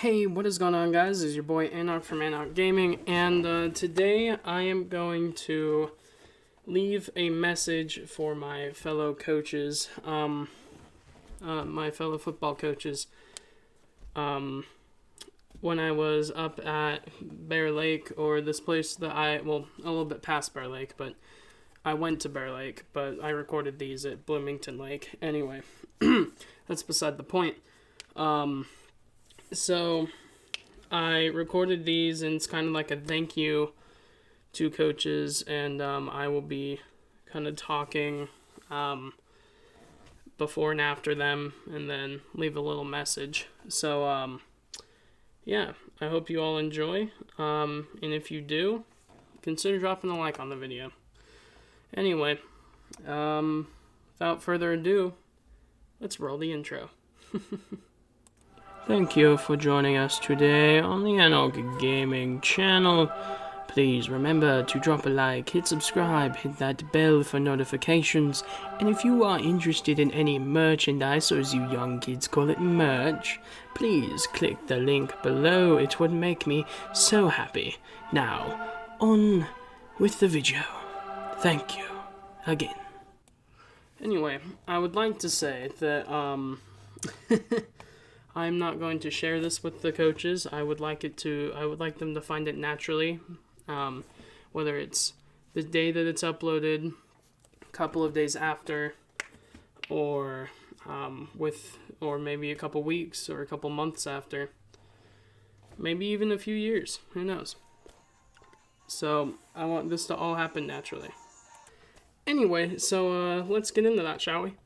Hey, what is going on, guys? This is your boy Anarch from Anarch Gaming, and today I am going to leave a message for my fellow coaches, my fellow football coaches. When I was up at Bear Lake, or this place that a little bit past Bear Lake, but I went to Bear Lake, but I recorded these at Bloomington Lake. Anyway, that's beside the point. So I recorded these, and it's kind of like a thank you to coaches, and I will be kind of talking before and after them, and then leave a little message. So, yeah, I hope you all enjoy, and if you do, consider dropping a like on the video. Anyway, without further ado, let's roll the intro. Thank you for joining us today on the Anarch Gaming channel. Please remember to drop a like, hit subscribe, hit that bell for notifications, and if you are interested in any merchandise, or as you young kids call it, merch, please click the link below. It would make me so happy. Now, on with the video. Thank you again. Anyway, I would like to say that, I'm not going to share this with the coaches. I would like them to find it naturally. Whether it's the day that it's uploaded, a couple of days after, or or maybe a couple weeks or a couple months after, maybe even a few years. Who knows? So I want this to all happen naturally. Anyway, so let's get into that, shall we?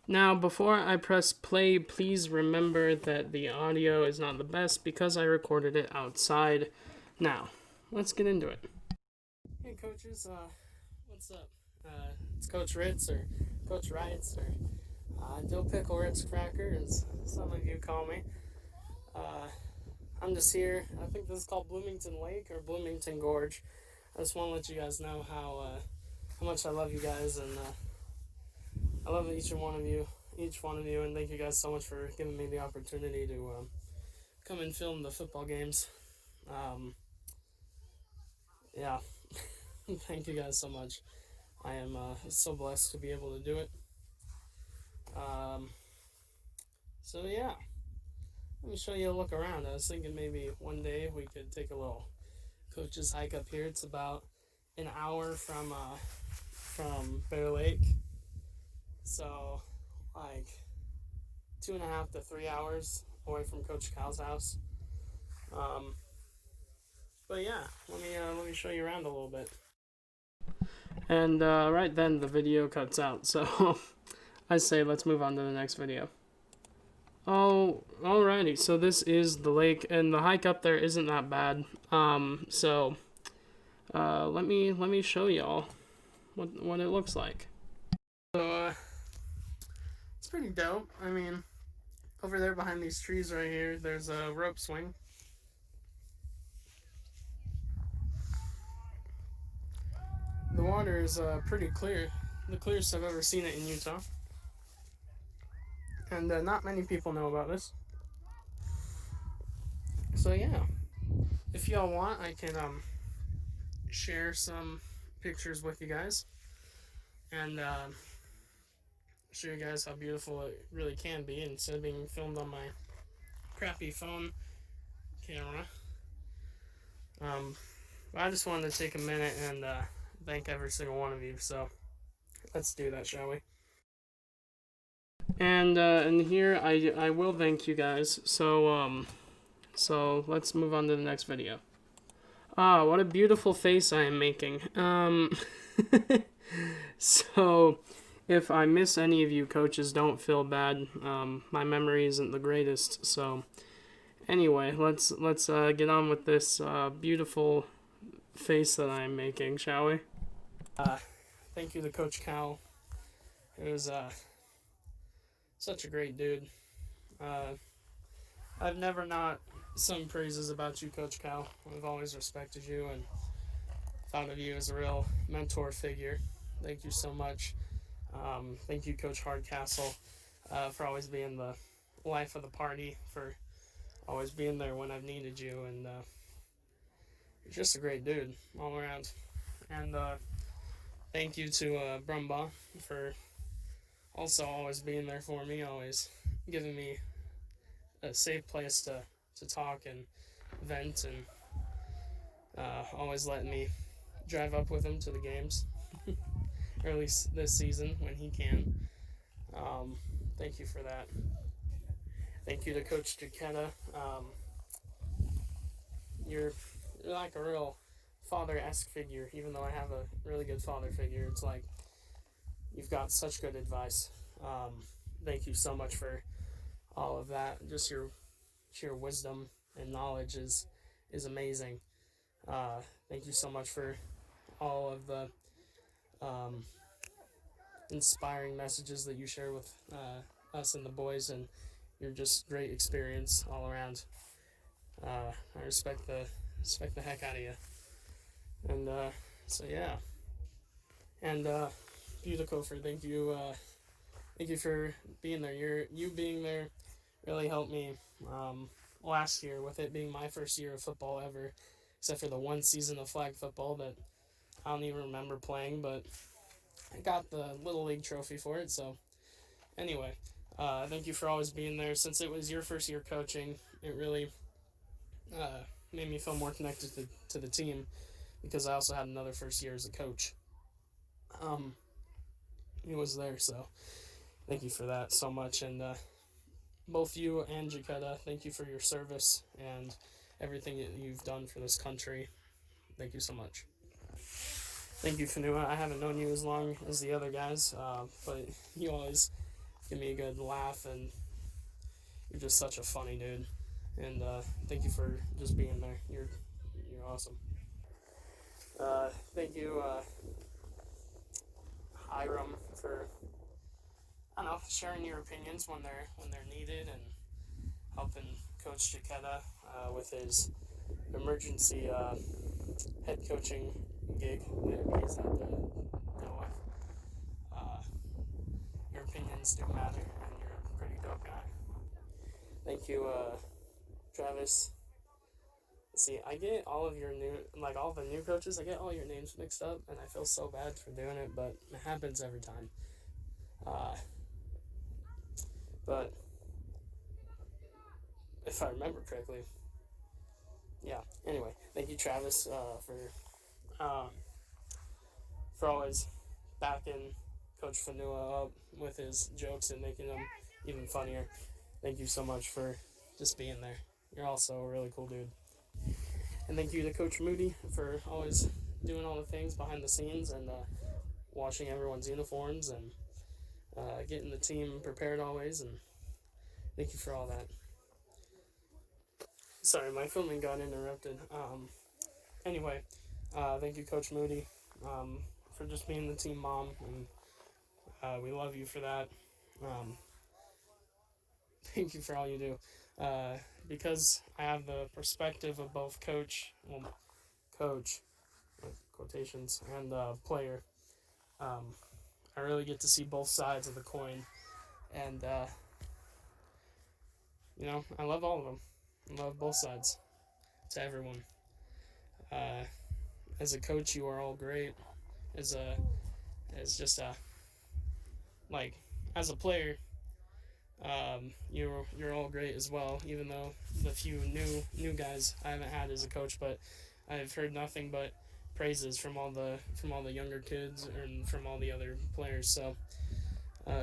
Now, before I press play, please remember that the audio is not the best because I recorded it outside. Now, let's get into it. Hey, coaches, what's up? It's Coach Ritz, or Coach Wrights, or Dill Pickle Ritz Cracker, as some of you call me. I'm just here. I think this is called Bloomington Lake or Bloomington Gorge. I just want to let you guys know how much I love you guys, and I love each one of you, and thank you guys so much for giving me the opportunity to come and film the football games. Yeah, thank you guys so much. I am so blessed to be able to do it. So yeah, let me show you a look around. I was thinking maybe one day we could take a little coach's hike up here. It's about an hour from Bear Lake. So, like 2.5 to 3 hours away from Coach Cal's house. But yeah, let me show you around a little bit. And right then the video cuts out. So I say let's move on to the next video. Oh, alrighty. So this is the lake, and the hike up there isn't that bad. So let me show y'all what it looks like. So it's pretty dope. I mean, over there behind these trees right here, there's a rope swing. The water is pretty clear. The clearest I've ever seen it in Utah. And not many people know about this. So yeah, if y'all want, I can share some pictures with you guys, and show you guys how beautiful it really can be instead of being filmed on my crappy phone camera. But I just wanted to take a minute and thank every single one of you. So let's do that, shall we? And here I will thank you guys. So let's move on to the next video. Ah, what a beautiful face I am making. So if I miss any of you coaches, don't feel bad. My memory isn't the greatest. So anyway, let's get on with this beautiful face that I am making, shall we? Thank you to Coach Cal. It was such a great dude. I've never not sung praises about you, Coach Cal. I've always respected you and thought of you as a real mentor figure. Thank you so much. Thank you, Coach Hardcastle, for always being the life of the party, for always being there when I've needed you, and you're just a great dude all around. And thank you to Brumbaugh for also always being there for me, always giving me a safe place to talk and vent, and always letting me drive up with him to the games, or at least this season when he can. Thank you for that. Thank you to Coach Jaquetta. You're like a real father-esque figure, even though I have a really good father figure. It's like you've got such good advice. Thank you so much for all of that. Just your sheer wisdom and knowledge is amazing. Thank you so much for all of the inspiring messages that you share with us and the boys, and you're just great experience all around. I respect the heck out of you, and so yeah, and Beauticofer, thank you for being there. You being there really helped me last year, with it being my first year of football ever, except for the one season of flag football that I don't even remember playing, but I got the Little League trophy for it. So anyway, thank you for always being there. Since it was your first year coaching, it really made me feel more connected to the team, because I also had another first year as a coach. He was there, so thank you for that so much. And both you and Jaquetta, thank you for your service and everything that you've done for this country. Thank you so much. Thank you, Fanua. I haven't known you as long as the other guys, but you always give me a good laugh, and you're just such a funny dude. And thank you for just being there. You're awesome. Thank you, Hiram, for sharing your opinions when they're needed, and helping Coach Jaquetta with his emergency head coaching gig that he's had to deal with. Your opinions do matter, and you're a pretty dope guy. Thank you, Travis. See, I get all of your all the new coaches, I get all your names mixed up, and I feel so bad for doing it, but it happens every time. But if I remember correctly, yeah. Anyway, thank you, Travis, for always backing Coach Fanua up with his jokes and making them even funnier. Thank you so much for just being there. You're also a really cool dude. And thank you to Coach Moody for always doing all the things behind the scenes, and washing everyone's uniforms, and getting the team prepared always. And thank you for all that. Sorry, my filming got interrupted. Anyway, thank you, Coach Moody, for just being the team mom, and we love you for that. Thank you for all you do. Because I have the perspective of both coach, with quotations, and player, I really get to see both sides of the coin, and I love all of them. I love both sides, to everyone. As a coach, you are all great. As a player, you're all great as well. Even though the few new guys I haven't had as a coach, but I've heard nothing but praises from all the younger kids and from all the other players. So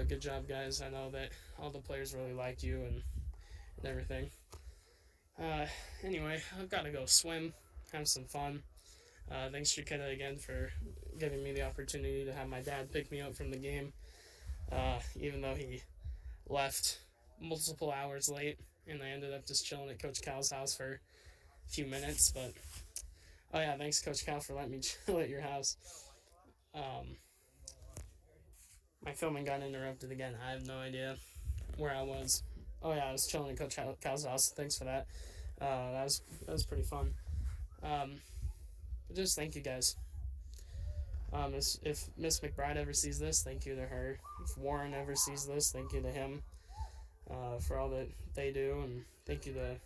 good job, guys. I know that all the players really like you and everything. Anyway, I've got to go swim, have some fun. Thanks, Jaquetta, again for giving me the opportunity to have my dad pick me up from the game, even though he left multiple hours late, and I ended up just chilling at Coach Cal's house for a few minutes. But oh yeah, thanks, Coach Cal, for letting me chill at your house. My filming got interrupted again. I have no idea where I was. Oh yeah, I was chilling at Coach Cal's house. Thanks for that. That was pretty fun. But just thank you, guys. If Miss McBride ever sees this, thank you to her. If Warren ever sees this, thank you to him for all that they do, and thank you to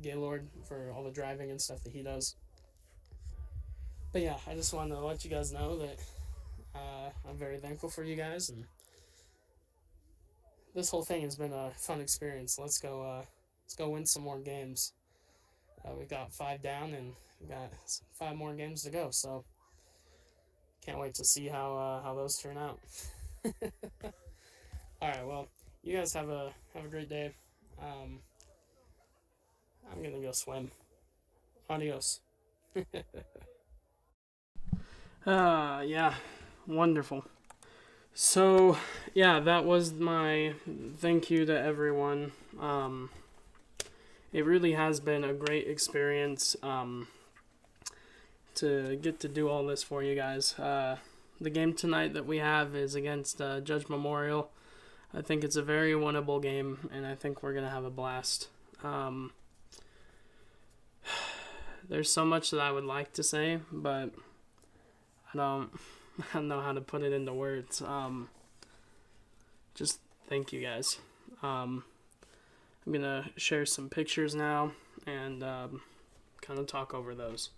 Gaylord for all the driving and stuff that he does. But yeah, I just wanted to let you guys know that I'm very thankful for you guys, and this whole thing has been a fun experience. Let's go win some more games. We've got 5 down, and we've got 5 more games to go. So can't wait to see how those turn out. All right, well, you guys have a great day. I'm gonna go swim. Adios. Yeah, wonderful. So, yeah, that was my thank you to everyone. It really has been a great experience to get to do all this for you guys. The game tonight that we have is against Judge Memorial. I think it's a very winnable game, and I think we're going to have a blast. There's so much that I would like to say, but I don't know how to put it into words. Just thank you guys. I'm going to share some pictures now and kind of talk over those.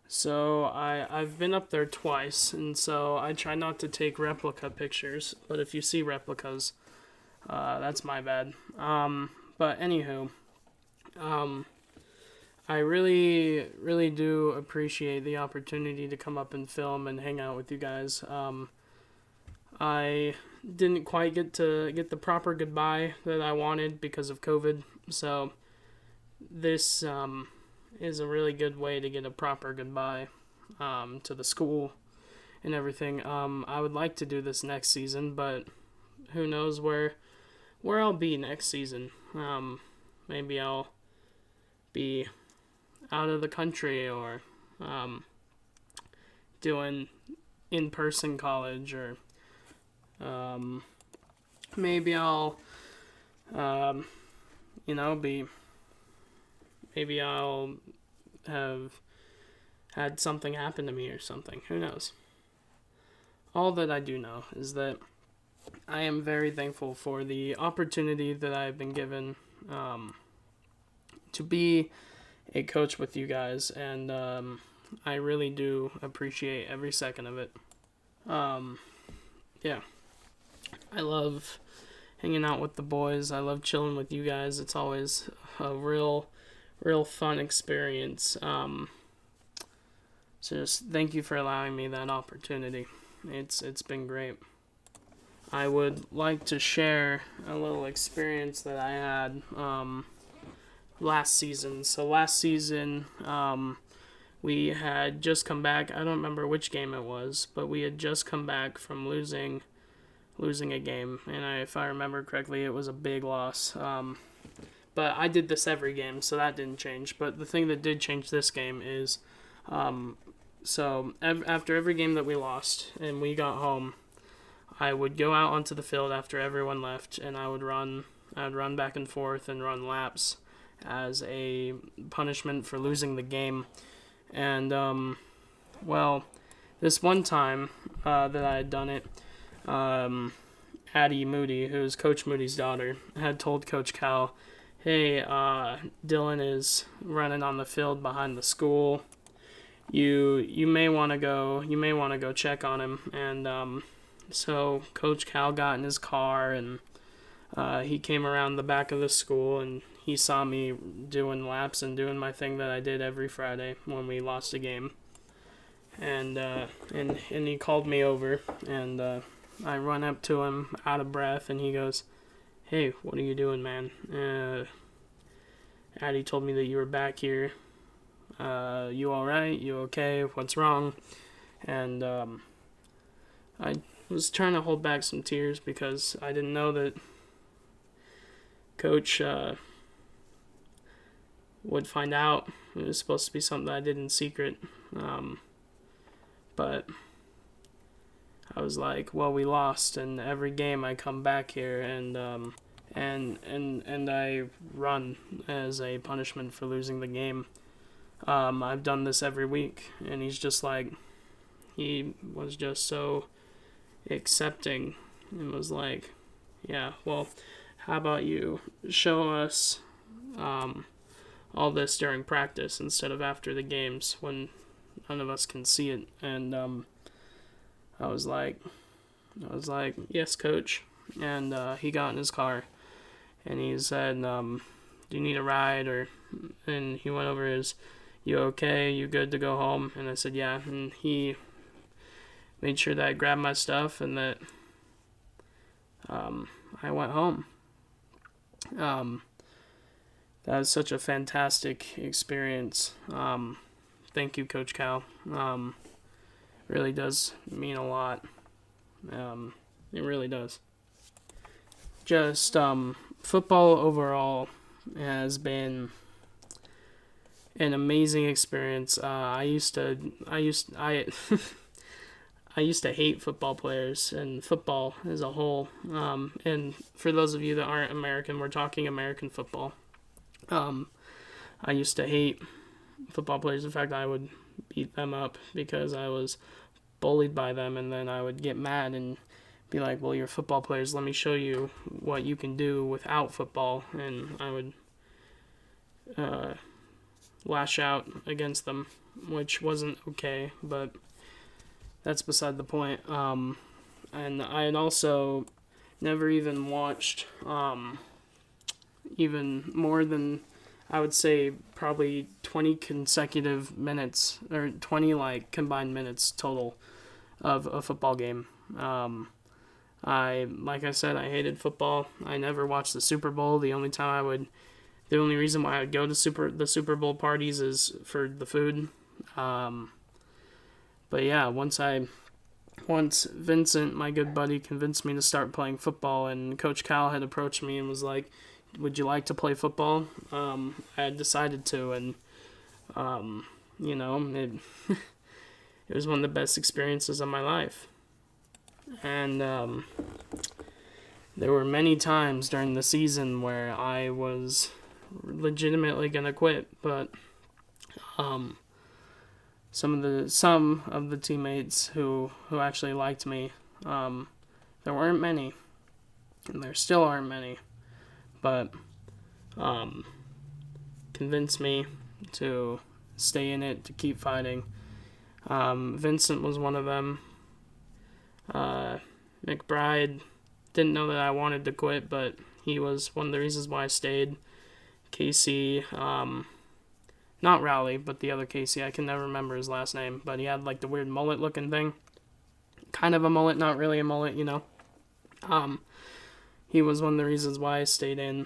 So I've been up there twice, and so I try not to take replica pictures, but if you see replicas, that's my bad. But anywho, I really, really do appreciate the opportunity to come up and film and hang out with you guys. I didn't quite get to get the proper goodbye that I wanted because of COVID, so this is a really good way to get a proper goodbye to the school and everything. I would like to do this next season, but who knows where I'll be next season. Maybe I'll be out of the country, or doing in-person college, or maybe I'll maybe I'll have had something happen to me or something. Who knows? All that I do know is that I am very thankful for the opportunity that I've been given to be a coach with you guys, and I really do appreciate every second of it. Yeah, I love hanging out with the boys. I love chilling with you guys. It's always a real fun experience. So just thank you for allowing me that opportunity. It's been great. I would like to share a little experience that I had last season. So last season, we had just come back. I don't remember which game it was, but we had just come back from losing a game, and if I remember correctly, it was a big loss. But I did this every game, so that didn't change. But the thing that did change this game is, after every game that we lost and we got home, I would go out onto the field after everyone left, and I would run back and forth and run laps as a punishment for losing the game. And this one time that I had done it, Addie Moody, who's Coach Moody's daughter, had told Coach Cal, "Hey, Dylan is running on the field behind the school. You may want to go check on him." And so Coach Cal got in his car, and he came around the back of the school, and he saw me doing laps and doing my thing that I did every Friday when we lost a game. And he called me over, and I run up to him out of breath, and he goes, "Hey, what are you doing, man? Addie told me that you were back here. You alright? You okay? What's wrong?" And I was trying to hold back some tears because I didn't know that Coach would find out. It was supposed to be something that I did in secret. But I was like, well, we lost, and every game I come back here and I run as a punishment for losing the game. I've done this every week, and he's just like, he was just so accepting and was like, yeah, well, how about you show us all this during practice instead of after the games when none of us can see it. And I was like, yes, coach. And he got in his car and he said, do you need a ride? And he went over his, you okay? You good to go home? And I said, yeah. And he made sure that I grabbed my stuff and that I went home. That was such a fantastic experience. Thank you, Coach Cal. Really does mean a lot. It really does. Just football overall has been an amazing experience. I used to hate football players and football as a whole. And for those of you that aren't American, we're talking American football. I used to hate football players. In fact, I would beat them up because I was bullied by them, and then I would get mad and be like, well, you're football players, let me show you what you can do without football. And I would lash out against them, which wasn't okay, but that's beside the point. And I had also never even watched even more than, I would say, probably 20 consecutive minutes, or 20 combined minutes total of a football game. Like I said, I hated football. I never watched the Super Bowl. The only reason why I would go to the Super Bowl parties is for the food. But yeah, once Vincent, my good buddy, convinced me to start playing football, and Coach Cal had approached me and was like, would you like to play football? I had decided to, and it was one of the best experiences of my life. And there were many times during the season where I was legitimately gonna quit, but some of the teammates who actually liked me, there weren't many, and there still aren't many, but convinced me to stay in it, to keep fighting. Vincent was one of them. McBride didn't know that I wanted to quit, but he was one of the reasons why I stayed. Casey, not Rowley, but the other Casey, I can never remember his last name, but he had the weird mullet looking thing. Kind of a mullet, not really a mullet, He was one of the reasons why I stayed in.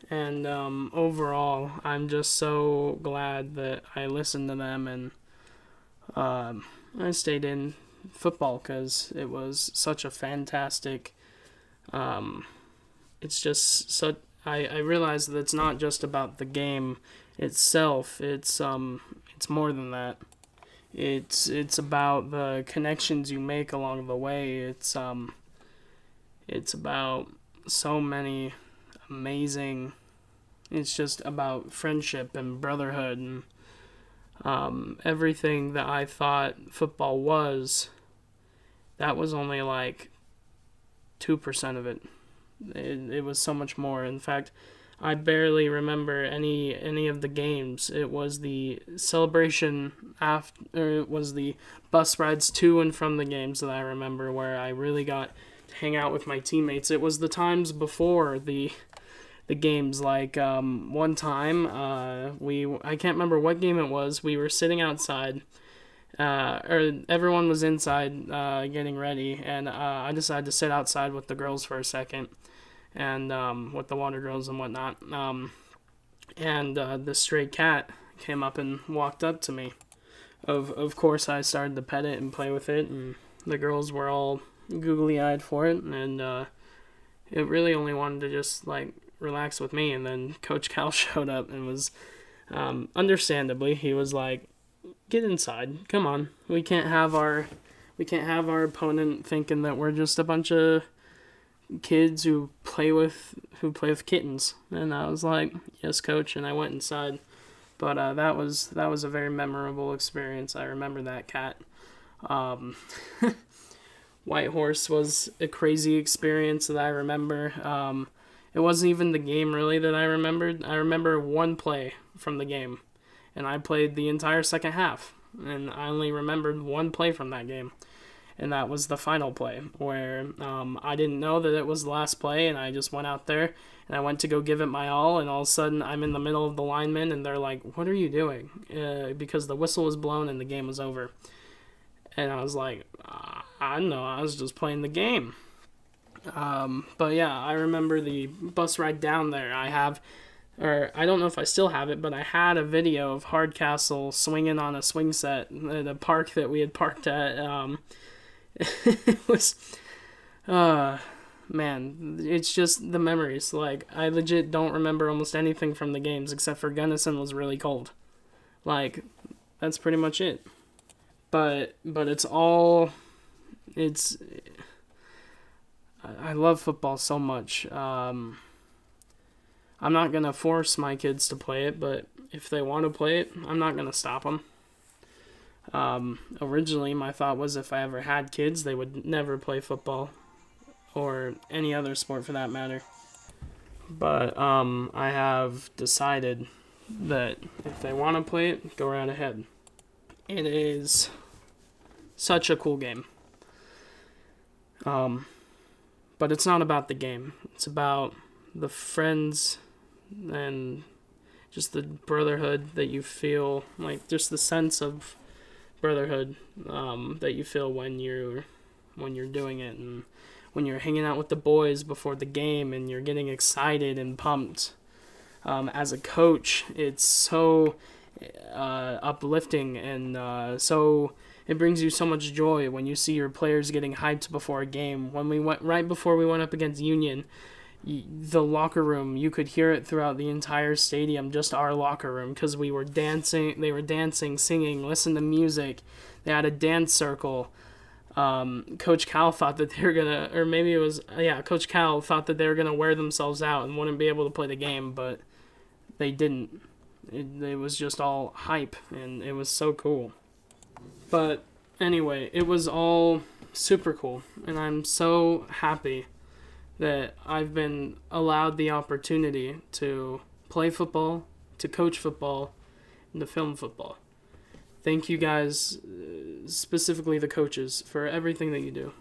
And overall, I'm just so glad that I listened to them and I stayed in football because it was such a fantastic. It's just so I realized that it's not just about the game itself. It's more than that. It's about the connections you make along the way. It's about so many amazing. It's just about friendship and brotherhood and everything that I thought football was. That was only 2% of it. It was so much more. In fact, I barely remember any of the games. It was the celebration after. It was the bus rides to and from the games that I remember, where I really got to hang out with my teammates. It was the times before the games. One time, I can't remember what game it was. We were sitting outside. Or everyone was inside getting ready, and I decided to sit outside with the girls for a second, and with the water girls and whatnot. And this stray cat came up and walked up to me. Of course, I started to pet it and play with it, and the girls were all googly-eyed for it, and it really only wanted to just relax with me. And then Coach Cal showed up and was, understandably, he was like, get inside. Come on. We can't have our opponent thinking that we're just a bunch of kids who play with kittens. And I was like, yes, coach, and I went inside. But that was a very memorable experience. I remember that cat. White Horse was a crazy experience that I remember. It wasn't even the game really that I remembered. I remember one play from the game, and I played the entire second half, and I only remembered one play from that game, and that was the final play where I didn't know that it was the last play, and I just went out there and I went to go give it my all, and all of a sudden I'm in the middle of the linemen, and they're like, "What are you doing?" Because the whistle was blown and the game was over, and I was like, "I don't know, I was just playing the game." But yeah, I remember the bus ride down there. I don't know if I still have it, but I had a video of Hardcastle swinging on a swing set at a park that we had parked at. It was, man, it's just the memories. Like, I legit don't remember almost anything from the games except for Gunnison was really cold. Like, that's pretty much it. But I love football so much. I'm not going to force my kids to play it, but if they want to play it, I'm not going to stop them. Originally, my thought was if I ever had kids, they would never play football or any other sport for that matter. But I have decided that if they want to play it, go right ahead. It is such a cool game. But it's not about the game. It's about the friends and just the brotherhood that you feel, like just the sense of brotherhood that you feel when you're doing it, and when you're hanging out with the boys before the game and you're getting excited and pumped. As a coach, it's so uplifting, and so it brings you so much joy when you see your players getting hyped before a game. Right before we went up against Union, the locker room, you could hear it throughout the entire stadium, just our locker room, because we were dancing, they were dancing, singing, listening to music. They had a dance circle. Coach Cal thought that they were gonna, or maybe it was, Coach Cal thought that they were gonna wear themselves out and wouldn't be able to play the game, but they didn't. It was just all hype, and it was so cool. But anyway, it was all super cool, and I'm so happy that I've been allowed the opportunity to play football, to coach football, and to film football. Thank you guys, specifically the coaches, for everything that you do.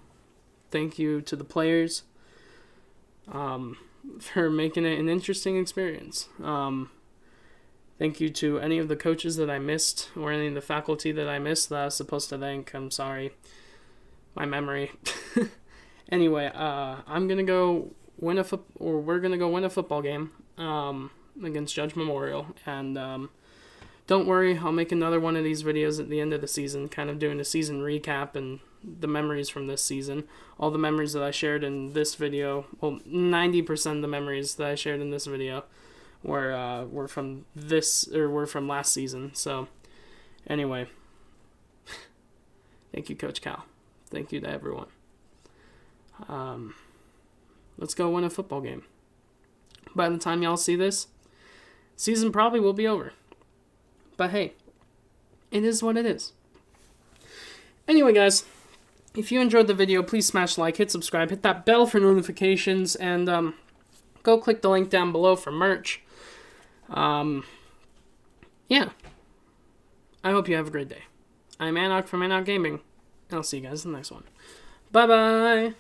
Thank you to the players for making it an interesting experience. Thank you to any of the coaches that I missed, or any of the faculty that I missed that I was supposed to thank. I'm sorry. My memory. Anyway, I'm going to go we're going to go win a football game against Judge Memorial. And don't worry, I'll make another one of these videos at the end of the season, kind of doing a season recap and the memories from this season. All the memories that I shared in this video, well, 90% of the memories that I shared in this video were from last season. So anyway, thank you, Coach Cal. Thank you to everyone. Let's go win a football game. By the time y'all see this, season probably will be over. But hey, it is what it is. Anyway, guys, if you enjoyed the video, please smash like, hit subscribe, hit that bell for notifications, and go click the link down below for merch. Yeah. I hope you have a great day. I'm Anok from Anok Gaming, and I'll see you guys in the next one. Bye-bye!